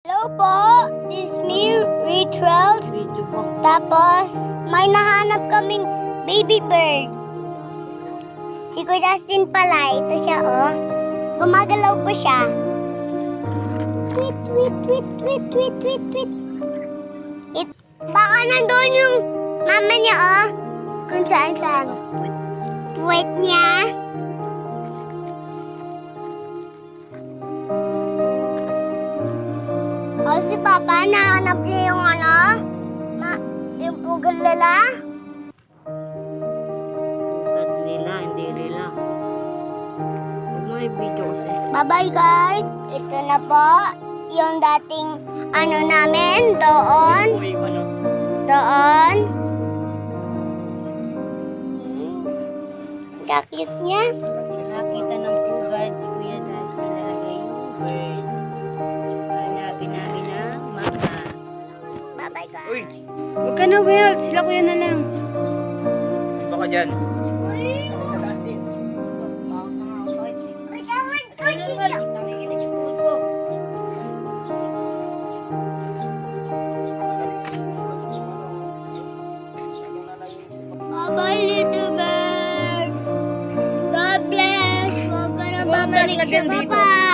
Hello po, this is me, Rachel. Video po. Tapos, may nahanap kaming baby bird. Si Kuya Justin pala, ito siya oh. Gumagalaw po siya. Tweet, tweet, tweet, tweet, tweet, tweet, tweet. Baka nandun yung mama niya oh. Kung saan saan. Tweet niya. O si Papa, nahanap niya yung ano? Yung pugal nila? Ugat nila, hindi nila. Huwag mo i-video kasi. Bye-bye guys. Ito na po. Yung dating ano namin. Doon. Uy, ano? Doon. Kakit niya. Nakita ng pugad si Kuya Dusty nilagay yung bird. Hanapin namin ang mama. Bye-bye guys. Uy! Huwag ka na, Will. Sila kuya na lang. Baka dyan. Bye-bye little bird. God bless. Huwag ka na babalik sa Lagyan dito. Papa.